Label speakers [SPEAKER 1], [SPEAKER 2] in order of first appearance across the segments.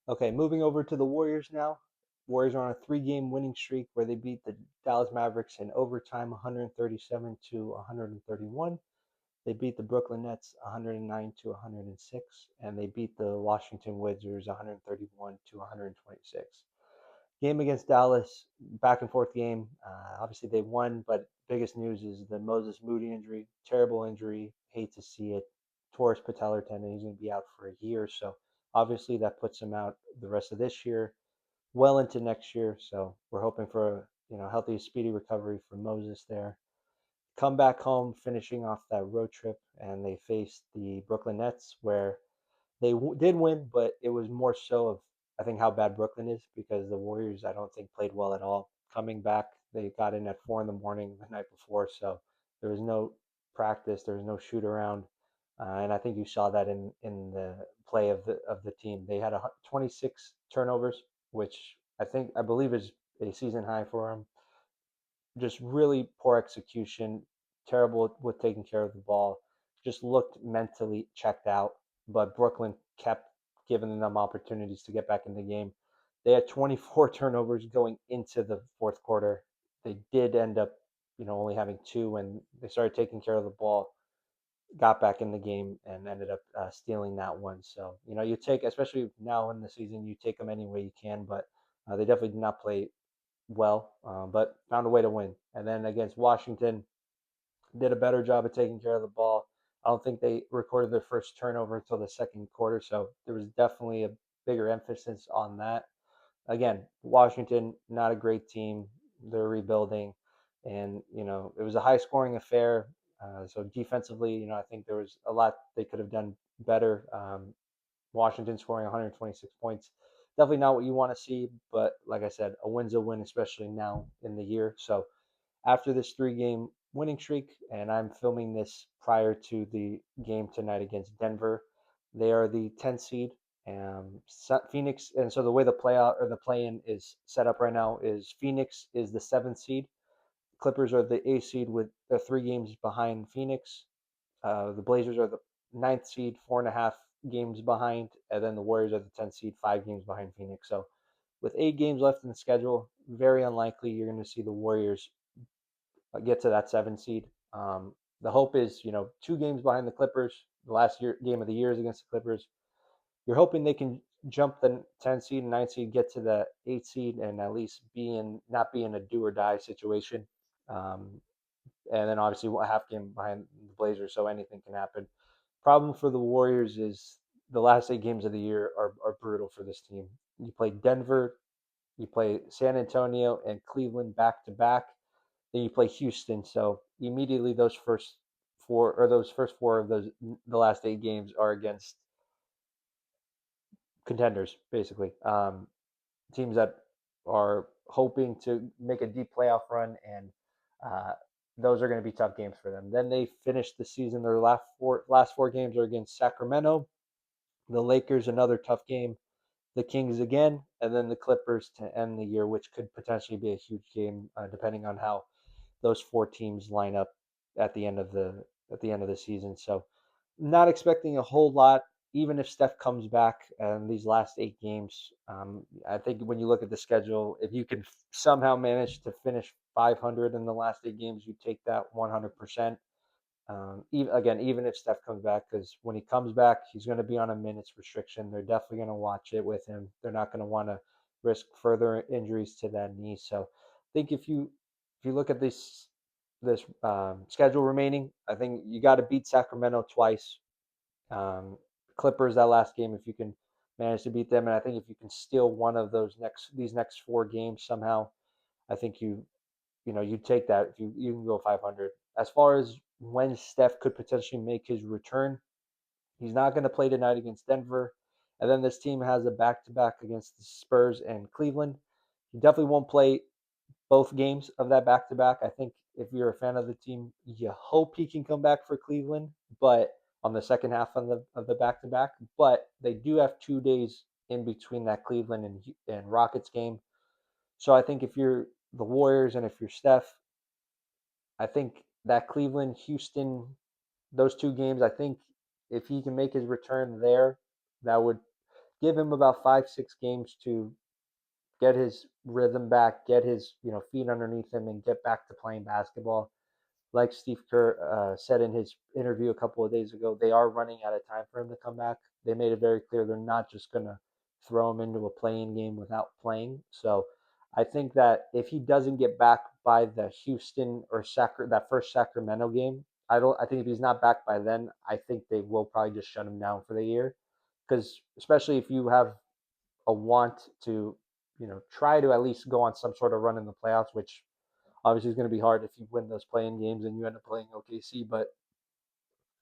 [SPEAKER 1] Okay, moving over to the Warriors now. Warriors are on a three-game winning streak where they beat the Dallas Mavericks in overtime 137 to 131. They beat the Brooklyn Nets 109 to 106, and they beat the Washington Wizards 131 to 126. Game against Dallas, back and forth game. Obviously, they won, but biggest news is the Moses Moody injury. Terrible injury. Hate to see it. Tore his patellar tendon. He's going to be out for a year. So obviously, that puts him out the rest of this year, well into next year. So we're hoping for a healthy, speedy recovery for Moses there. Come back home, finishing off that road trip, and they faced the Brooklyn Nets, where they did win, but it was more so of I think how bad Brooklyn is because the Warriors I don't think played well at all. Coming back, they got in at 4 in the morning the night before, so there was no practice, there was no shoot around, and I think you saw that in the play of the team. They had 26 turnovers, which I believe is a season high for them. Just really poor execution, terrible with taking care of the ball. Just looked mentally checked out. But Brooklyn kept giving them opportunities to get back in the game. They had 24 turnovers going into the fourth quarter. They did end up, only having two when they started taking care of the ball, got back in the game, and ended up stealing that one. So, you take, especially now in the season, you take them any way you can. But they definitely did not play well, but found a way to win. And then against Washington, did a better job of taking care of the ball. I don't think they recorded their first turnover until the second quarter, so there was definitely a bigger emphasis on that. Again, Washington, not a great team. They're rebuilding, and it was a high-scoring affair. So defensively, I think there was a lot they could have done better. Washington scoring 126 points. Definitely not what you want to see, but like I said, a win's a win, especially now in the year. So after this three-game winning streak, and I'm filming this prior to the game tonight against Denver, they are the 10th seed. Phoenix, and so the way the playout or the play-in is set up right now is Phoenix is the seventh seed. Clippers are the eighth seed with 3 games behind Phoenix. The Blazers are the ninth seed, 4.5 games behind, and then the Warriors are the 10th seed, 5 games behind Phoenix. So, with 8 games left in the schedule, very unlikely you're going to see the Warriors get to that 7 seed. The hope is, 2 games behind the Clippers. The last game of the year is against the Clippers. You're hoping they can jump the 10 seed and 9 seed, get to the 8 seed, and at least not be in a do or die situation. Um, and then obviously a half game behind the Blazers, so anything can happen. Problem for the Warriors is the last 8 games of the year are brutal for this team. You play Denver, you play San Antonio and Cleveland back to back, then you play Houston. So immediately those first four of the last 8 games are against contenders, basically. Teams that are hoping to make a deep playoff run, and uh, those are going to be tough games for them. Then they finish the season. Their last four games are against Sacramento, the Lakers, another tough game, the Kings again, and then the Clippers to end the year, which could potentially be a huge game depending on how those four teams line up at the end of the season. So, not expecting a whole lot, even if Steph comes back in these last 8 games. I think when you look at the schedule, if you can somehow manage to finish 500 in the last 8 games, you take that 100%. Even if Steph comes back, because when he comes back, he's going to be on a minutes restriction. They're definitely going to watch it with him. They're not going to want to risk further injuries to that knee. So, I think if you look at this schedule remaining, I think you got to beat Sacramento twice. Um, Clippers that last game, if you can manage to beat them, and I think if you can steal one of these next 4 games somehow, I think you take that if you can go 500. As far as when Steph could potentially make his return, he's not going to play tonight against Denver, and then this team has a back-to-back against the Spurs and Cleveland. He definitely won't play both games of that back-to-back. I think if you're a fan of the team, you hope he can come back for Cleveland, but on the second half of the back-to-back. But they do have 2 days in between that Cleveland and Rockets game. So I think if you're the Warriors and if you're Steph, I think that Cleveland, Houston, those 2 games, I think if he can make his return there, that would give him about 5, 6 games to get his rhythm back, get his feet underneath him, and get back to playing basketball. Like Steve Kerr said in his interview a couple of days ago, they are running out of time for him to come back. They made it very clear they're not just going to throw him into a playing game without playing. So I think that if he doesn't get back by the Houston or that first Sacramento game, I don't. I think if he's not back by then, I think they will probably just shut him down for the year. Because especially if you have a want to, try to at least go on some sort of run in the playoffs, which obviously is going to be hard if you win those playing games and you end up playing OKC. But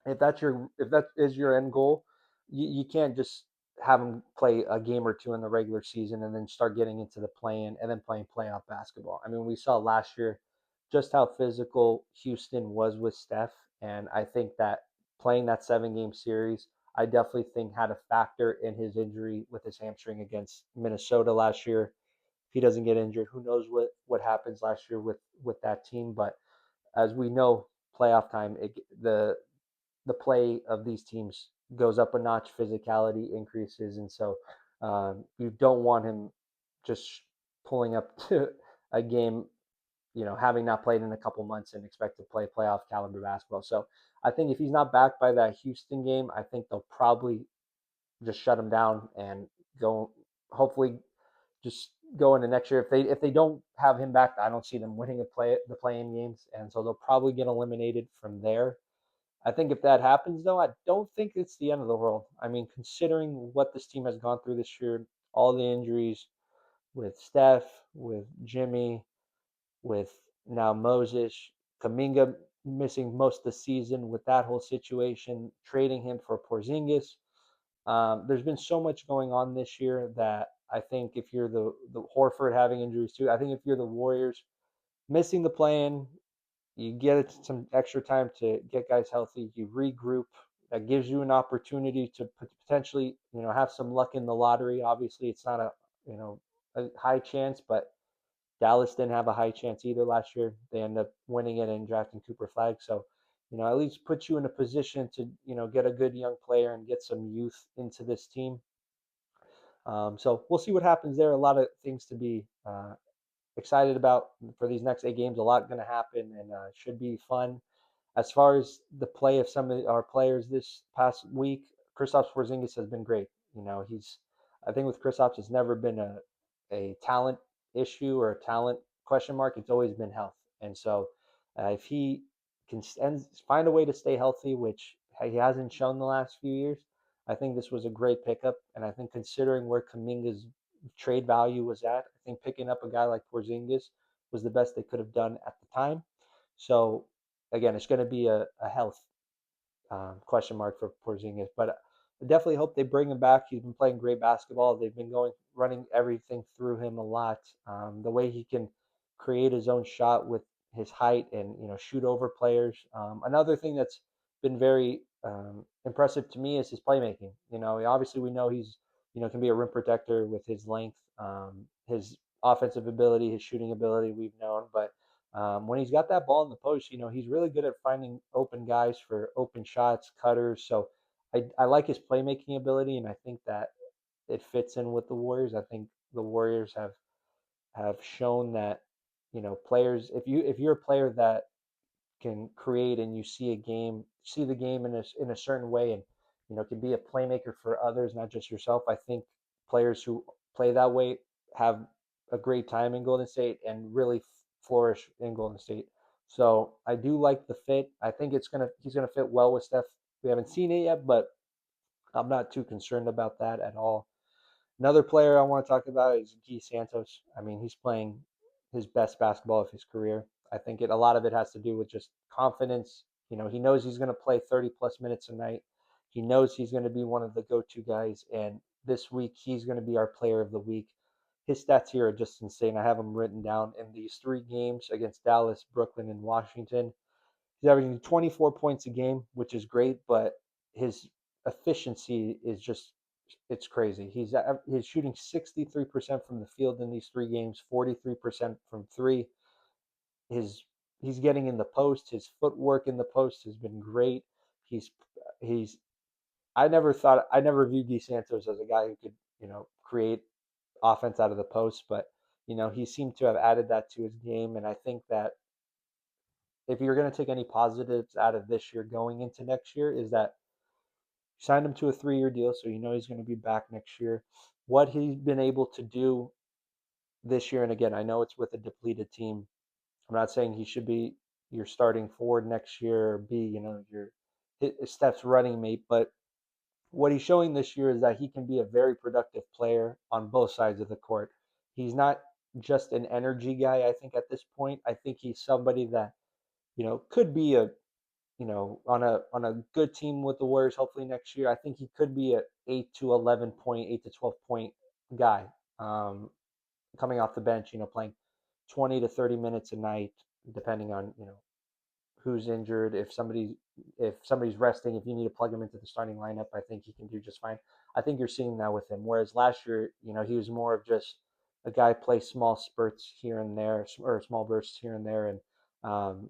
[SPEAKER 1] if that is your end goal, you can't just have them play a game or two in the regular season and then start getting into the play-in and then playing playoff basketball. I mean, we saw last year just how physical Houston was with Steph, and I think that playing that 7 game series, I definitely think had a factor in his injury with his hamstring against Minnesota last year. If he doesn't get injured, who knows what happens last year with that team? But as we know, playoff time, the play of these teams goes up a notch, physicality increases, and so you don't want him just pulling up to a game, having not played in a couple months and expect to play playoff caliber basketball. So I think if he's not back by that Houston game, I think they'll probably just shut him down and go. Hopefully, just go into next year. If they don't have him back, I don't see them winning the play-in games, and so they'll probably get eliminated from there. I think if that happens, though, I don't think it's the end of the world. I mean, considering what this team has gone through this year, all the injuries with Steph, with Jimmy, with now Moses, Kaminga missing most of the season with that whole situation, trading him for Porzingis. There's been so much going on this year that I think if you're the Horford having injuries too, I think if you're the Warriors missing the play-in, you get some extra time to get guys healthy. You regroup. That gives you an opportunity to potentially, have some luck in the lottery. Obviously, it's not a high chance, but Dallas didn't have a high chance either last year. They ended up winning it and drafting Cooper Flag. So, at least put you in a position to, get a good young player and get some youth into this team. So we'll see what happens there. A lot of things to be excited about for these next 8 games. A lot going to happen and should be fun. As far as the play of some of our players this past week, Kristaps Porzingis has been great. I think with Kristaps, it's never been a talent issue or a talent question mark. It's always been health. And so if he can find a way to stay healthy, which he hasn't shown the last few years, I think this was a great pickup. And I think considering where Kaminga's trade value was at, I think picking up a guy like Porzingis was the best they could have done at the time. So again, it's going to be a health question mark for Porzingis, but I definitely hope they bring him back. He's been playing great basketball. They've been running everything through him a lot. The way he can create his own shot with his height and shoot over players. Another thing that's been very impressive to me is his playmaking. Obviously we know he's can be a rim protector with his length, his offensive ability, his shooting ability. We've known, but when he's got that ball in the post, he's really good at finding open guys for open shots, cutters. So I like his playmaking ability, and I think that it fits in with the Warriors. I think the Warriors have shown that players if you're a player that can create and you see the game in a certain way, and can be a playmaker for others, not just yourself. I think players who play that way have a great time in Golden State and really flourish in Golden State. So I do like the fit. I think he's gonna fit well with Steph. We haven't seen it yet, but I'm not too concerned about that at all. Another player I want to talk about is Guy Santos. I mean, he's playing his best basketball of his career. I think a lot of it has to do with just confidence. He knows he's going to play 30 plus minutes a night. He knows he's going to be one of the go-to guys, and this week he's going to be our player of the week. His stats here are just insane. I have them written down in these 3 games against Dallas, Brooklyn, and Washington. He's averaging 24 points a game, which is great, but his efficiency is just it's crazy. He's shooting 63% from the field in these 3 games, 43% from three. His he's getting in the post. His footwork in the post has been great. He's he's I never viewed Guy Santos as a guy who could create offense out of the post. But he seemed to have added that to his game, and I think that if you're going to take any positives out of this year going into next year, is that you signed him to a 3-year deal, so he's going to be back next year. What he's been able to do this year, and again, I know it's with a depleted team. I'm not saying he should be your starting forward next year or be, your Steph's running mate, but what he's showing this year is that he can be a very productive player on both sides of the court. He's not just an energy guy, I think, at this point. I think he's somebody that, could be on a good team with the Warriors hopefully next year. I think he could be a 8 to 11 point, 8 to 12 point guy. Um, Coming off the bench, playing 20 to 30 minutes a night, depending on, who's injured. If somebody's resting, if you need to plug him into the starting lineup, I think he can do just fine. I think you're seeing that with him. Whereas last year, he was more of just a guy play small spurts here and there, or small bursts here and there, and um,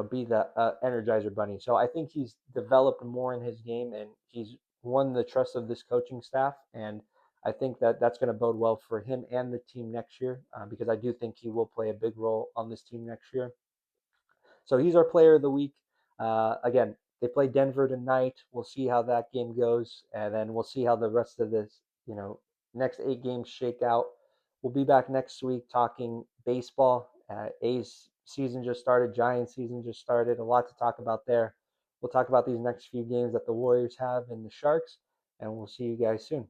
[SPEAKER 1] be the energizer bunny. So I think he's developed more in his game, and he's won the trust of this coaching staff. And I think that that's going to bode well for him and the team next year, because I do think he will play a big role on this team next year. So he's our player of the week. Again, they play Denver tonight. We'll see how that game goes, and then we'll see how the rest of this, next 8 games shake out. We'll be back next week talking baseball. A's season just started. Giants season just started. A lot to talk about there. We'll talk about these next few games that the Warriors have and the Sharks, and we'll see you guys soon.